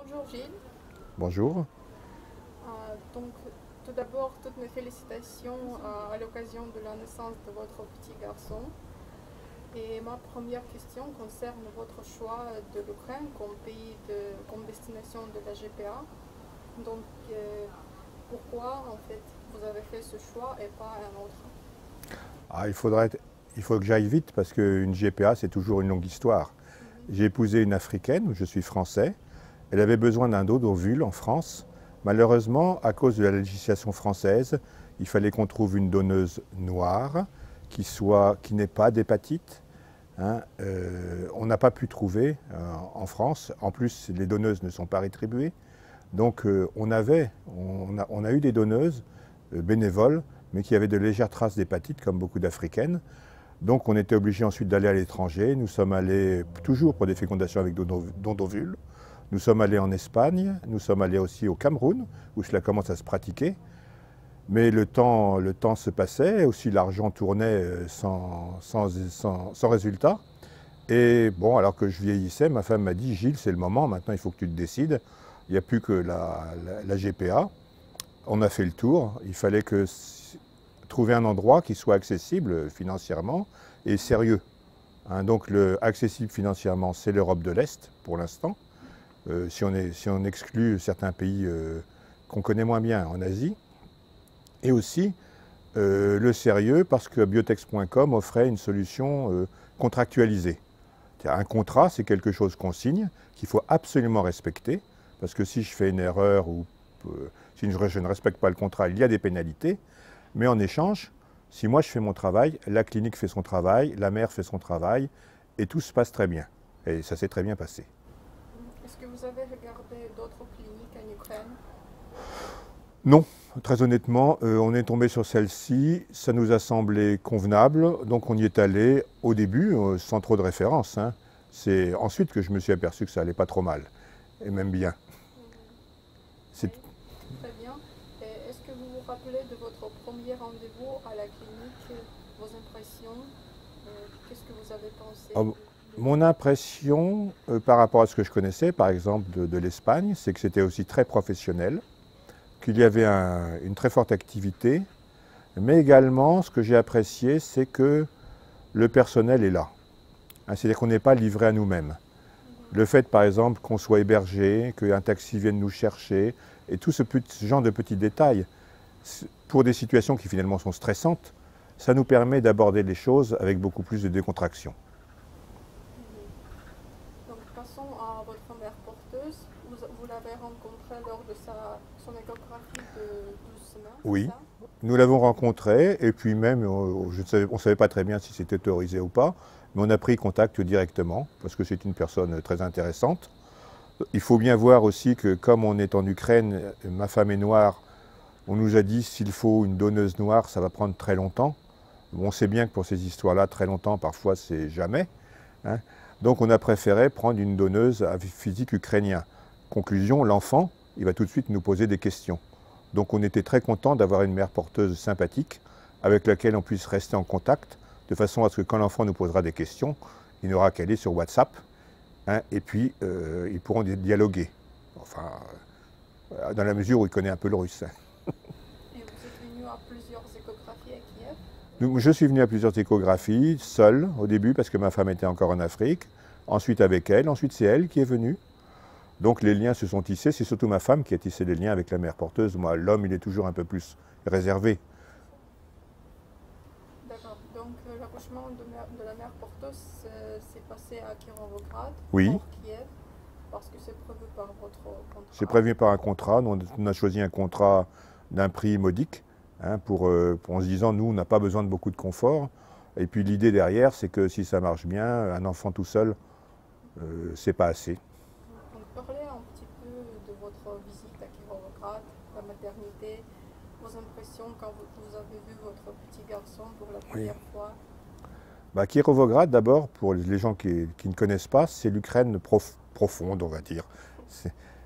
Bonjour Gilles. Bonjour. Donc tout d'abord, toutes mes félicitations à l'occasion de la naissance de votre petit garçon. Et ma première question concerne votre choix de l'Ukraine comme destination de la GPA. Donc pourquoi en fait vous avez fait ce choix et pas un autre? Ah, il faut que j'aille vite parce qu'une GPA, c'est toujours une longue histoire. J'ai épousé une Africaine, je suis français. Elle avait besoin d'un dos d'ovule en France. Malheureusement, à cause de la législation française, il fallait qu'on trouve une donneuse noire qui n'ait pas d'hépatite. On n'a pas pu trouver en France. En plus, les donneuses ne sont pas rétribuées. Donc on a eu des donneuses bénévoles, mais qui avaient de légères traces d'hépatite, comme beaucoup d'Africaines. Donc on était obligé ensuite d'aller à l'étranger. Nous sommes allés toujours pour des fécondations avec don d'ovules. Nous sommes allés en Espagne, nous sommes allés aussi au Cameroun, où cela commence à se pratiquer. Mais le temps se passait, aussi l'argent tournait sans résultat. Et bon, alors que je vieillissais, ma femme m'a dit « Gilles, c'est le moment, maintenant il faut que tu te décides. Il n'y a plus que la GPA. » On a fait le tour, il fallait trouver un endroit qui soit accessible financièrement et sérieux. Donc accessible financièrement, c'est l'Europe de l'Est pour l'instant. Si on exclut certains pays qu'on connaît moins bien en Asie. Et aussi le sérieux parce que biotex.com offrait une solution contractualisée. Un contrat, c'est quelque chose qu'on signe, qu'il faut absolument respecter, parce que si je fais une erreur ou si je ne respecte pas le contrat, il y a des pénalités. Mais en échange, si moi je fais mon travail, la clinique fait son travail, la mère fait son travail, et tout se passe très bien. Et ça s'est très bien passé. Est-ce que vous avez regardé d'autres cliniques en Ukraine? Non, très honnêtement, on est tombé sur celle-ci, ça nous a semblé convenable, donc on y est allé au début sans trop de références. C'est ensuite que je me suis aperçu que ça allait pas trop mal, et même bien. Oui, très bien. Est-ce que vous vous rappelez de votre premier rendez-vous à la clinique, vos impressions? Qu'est-ce que vous avez pensé? Mon impression par rapport à ce que je connaissais, par exemple de l'Espagne, c'est que c'était aussi très professionnel, qu'il y avait une très forte activité, mais également ce que j'ai apprécié, c'est que le personnel est là. C'est-à-dire qu'on n'est pas livré à nous-mêmes. Le fait, par exemple, qu'on soit hébergé, qu'un taxi vienne nous chercher, et tout ce genre de petits détails, pour des situations qui finalement sont stressantes, ça nous permet d'aborder les choses avec beaucoup plus de décontraction. Donc passons à votre mère porteuse. Vous l'avez rencontrée lors de son échographie de 12 semaines, c'est Oui, ça? nous l'avons rencontré, et puis même, on ne savait pas très bien si c'était autorisé ou pas, mais on a pris contact directement, parce que c'est une personne très intéressante. Il faut bien voir aussi que comme on est en Ukraine, ma femme est noire, on nous a dit s'il faut une donneuse noire, ça va prendre très longtemps. On sait bien que pour ces histoires-là, très longtemps, parfois, c'est jamais. Donc on a préféré prendre une donneuse à physique ukrainien. Conclusion, l'enfant, il va tout de suite nous poser des questions. Donc on était très content d'avoir une mère porteuse sympathique avec laquelle on puisse rester en contact, de façon à ce que quand l'enfant nous posera des questions, il n'aura qu'à aller sur WhatsApp, et puis ils pourront dialoguer. Enfin, dans la mesure où il connaît un peu le russe. Et vous êtes venu à plusieurs échographies à Kiev? Donc, je suis venu à plusieurs échographies, seul au début, parce que ma femme était encore en Afrique, ensuite avec elle, ensuite c'est elle qui est venue. Donc les liens se sont tissés, c'est surtout ma femme qui a tissé les liens avec la mère porteuse. Moi, l'homme, il est toujours un peu plus réservé. D'accord. Donc l'accouchement de la mère porteuse s'est passé à Kirovograd, Oui, hors Kiev, parce que c'est prévu par votre c'est contrat. prévu par un contrat. Nous, on a choisi un contrat d'un prix modique, en se disant, nous, on n'a pas besoin de beaucoup de confort. Et puis l'idée derrière, c'est que si ça marche bien, un enfant tout seul, c'est pas assez. Donc parlez un petit peu de votre visite à Kirovograd, la maternité, vos impressions quand vous avez vu votre petit garçon pour la Oui. première fois. Kirovograd, d'abord, pour les gens qui ne connaissent pas, c'est l'Ukraine profonde, on va dire.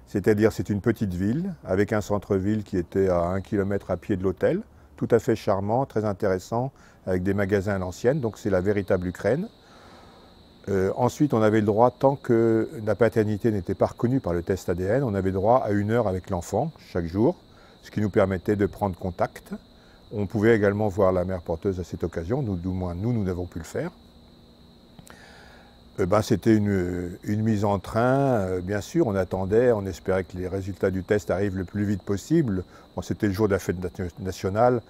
C'est-à-dire, c'est une petite ville, avec un centre-ville qui était à 1 kilomètre à pied de l'hôtel, tout à fait charmant, très intéressant, avec des magasins à l'ancienne, donc c'est la véritable Ukraine. Ensuite, on avait le droit, tant que la paternité n'était pas reconnue par le test ADN, on avait droit à 1 heure avec l'enfant chaque jour, ce qui nous permettait de prendre contact. On pouvait également voir la mère porteuse à cette occasion, du moins nous n'avons pu le faire. C'était une mise en train, bien sûr, on attendait, on espérait que les résultats du test arrivent le plus vite possible. Bon, c'était le jour de la fête nationale,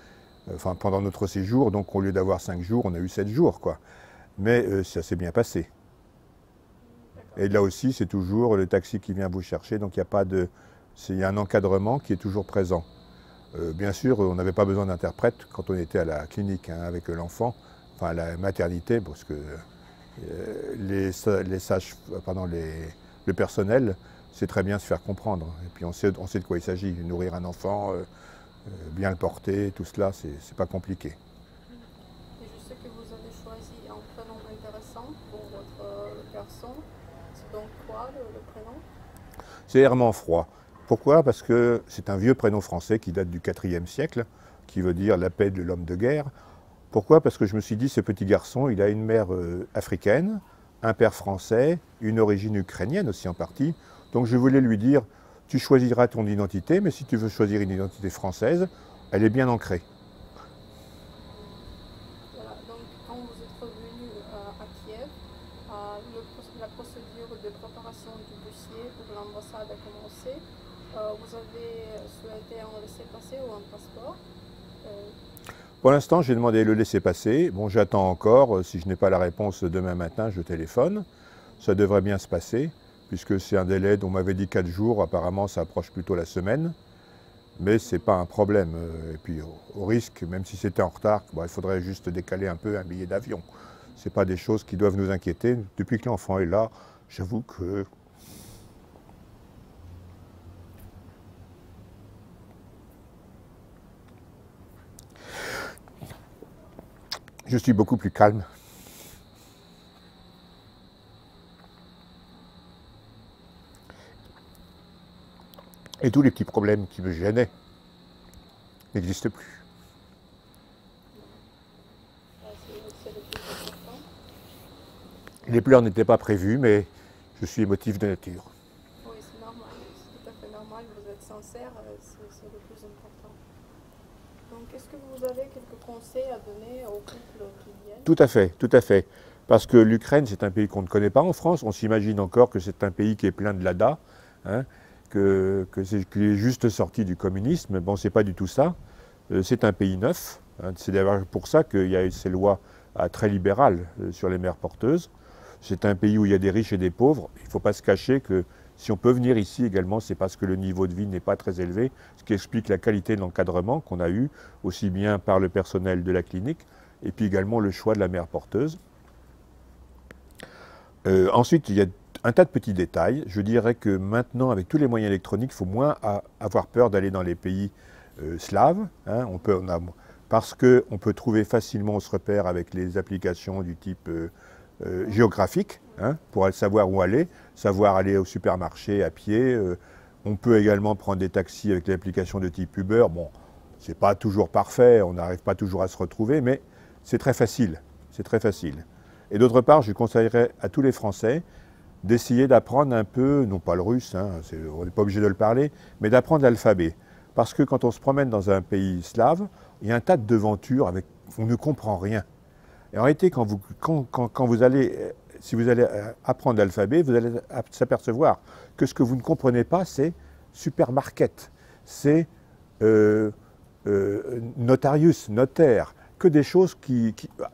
pendant notre séjour, donc au lieu d'avoir 5 jours, on a eu 7 jours, quoi. Mais ça s'est bien passé. Et là aussi, c'est toujours le taxi qui vient vous chercher, donc il y a un encadrement qui est toujours présent. Bien sûr, on n'avait pas besoin d'interprète quand on était à la clinique avec l'enfant, à la maternité, parce que le personnel sait très bien se faire comprendre. Et puis on sait de quoi il s'agit. Nourrir un enfant, bien le porter, tout cela, c'est pas compliqué. Et je sais que vous avez choisi un prénom intéressant pour votre garçon. C'est donc quoi le prénom? C'est Herman Froid. Pourquoi? Parce que c'est un vieux prénom français qui date du IVe siècle, qui veut dire la paix de l'homme de guerre. Pourquoi? Parce que je me suis dit, ce petit garçon, il a une mère africaine, un père français, une origine ukrainienne aussi en partie. Donc je voulais lui dire, tu choisiras ton identité, mais si tu veux choisir une identité française, elle est bien ancrée. Voilà, donc quand vous êtes revenu à Kiev, la procédure de préparation du dossier pour l'ambassade a commencé. Vous avez souhaité un laissez-passer ou un passeport? Pour l'instant, j'ai demandé le laissez-passer. Bon, j'attends encore. Si je n'ai pas la réponse demain matin, je téléphone. Ça devrait bien se passer, puisque c'est un délai dont on m'avait dit 4 jours. Apparemment, ça approche plutôt la semaine. Mais ce n'est pas un problème. Et puis, au risque, même si c'était en retard, il faudrait juste décaler un peu un billet d'avion. Ce n'est pas des choses qui doivent nous inquiéter. Depuis que l'enfant est là, j'avoue que... je suis beaucoup plus calme. Et tous les petits problèmes qui me gênaient n'existent plus. C'est le plus important. Les pleurs n'étaient pas prévus, mais je suis émotif de nature. Oui, c'est normal. C'est tout à fait normal. Vous êtes sincère, c'est le plus important. Donc, est-ce que vous avez quelques conseils à donner aux couples qui viennent? Tout à fait, tout à fait. Parce que l'Ukraine, c'est un pays qu'on ne connaît pas en France. On s'imagine encore que c'est un pays qui est plein de l'ADA, qu'il est juste sorti du communisme. Bon, c'est pas du tout ça. C'est un pays neuf. C'est d'ailleurs pour ça qu'il y a eu ces lois très libérales sur les mères porteuses. C'est un pays où il y a des riches et des pauvres. Il ne faut pas se cacher que si on peut venir ici également, c'est parce que le niveau de vie n'est pas très élevé, ce qui explique la qualité de l'encadrement qu'on a eu, aussi bien par le personnel de la clinique, et puis également le choix de la mère porteuse. Ensuite, il y a un tas de petits détails. Je dirais que maintenant, avec tous les moyens électroniques, il faut moins avoir peur d'aller dans les pays slaves. Parce qu'on peut trouver facilement, on se repère avec les applications du type géographique, pour savoir où aller, savoir aller au supermarché à pied. On peut également prendre des taxis avec l'application de type Uber. Bon, c'est pas toujours parfait, on n'arrive pas toujours à se retrouver, mais c'est très facile. C'est très facile. Et d'autre part, je conseillerais à tous les Français d'essayer d'apprendre un peu, non pas le russe, on n'est pas obligé de le parler, mais d'apprendre l'alphabet. Parce que quand on se promène dans un pays slave, il y a un tas de devantures avec on ne comprend rien. Et en réalité, si vous allez apprendre l'alphabet, vous allez s'apercevoir que ce que vous ne comprenez pas, c'est supermarket, c'est notarius, notaire, que des choses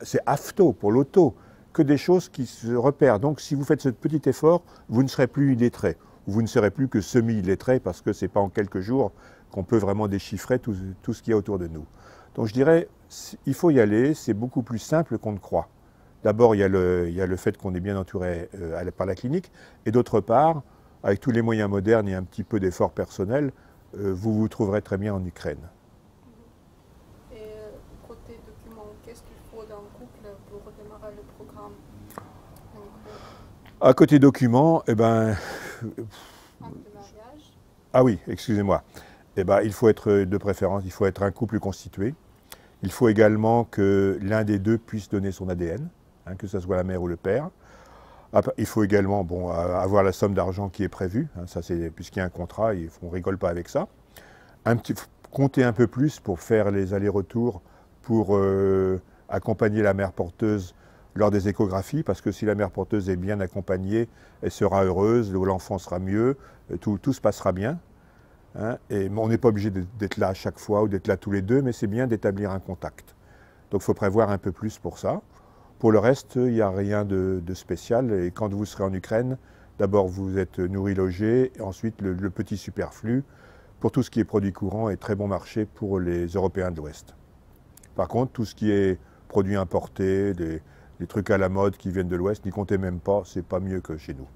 c'est afto pour l'auto, que des choses qui se repèrent. Donc si vous faites ce petit effort, vous ne serez plus illettré, vous ne serez plus que semi-illettré, parce que ce n'est pas en quelques jours qu'on peut vraiment déchiffrer tout ce qu'il y a autour de nous. Donc je dirais, il faut y aller, c'est beaucoup plus simple qu'on ne croit. D'abord, il y a le fait qu'on est bien entouré par la clinique, et d'autre part, avec tous les moyens modernes et un petit peu d'effort personnel, vous vous trouverez très bien en Ukraine. Et côté documents, qu'est-ce qu'il faut d'un couple pour redémarrer le programme? À côté documents, Acte de mariage? Ah oui, excusez-moi. Il faut être de préférence, il faut être un couple constitué. Il faut également que l'un des deux puisse donner son ADN, que ce soit la mère ou le père. Il faut également avoir la somme d'argent qui est prévue, hein, puisqu'il y a un contrat, on ne rigole pas avec ça. Compter un peu plus pour faire les allers-retours, pour accompagner la mère porteuse lors des échographies, parce que si la mère porteuse est bien accompagnée, elle sera heureuse, l'enfant sera mieux, tout se passera bien. Hein, et on n'est pas obligé d'être là à chaque fois ou d'être là tous les deux, mais c'est bien d'établir un contact. Donc il faut prévoir un peu plus pour ça. Pour le reste, il n'y a rien de spécial. Et quand vous serez en Ukraine, d'abord vous êtes nourri, logé, et ensuite le petit superflu, pour tout ce qui est produits courants, est très bon marché pour les Européens de l'Ouest. Par contre, tout ce qui est produits importés, des trucs à la mode qui viennent de l'Ouest, n'y comptez même pas, c'est pas mieux que chez nous.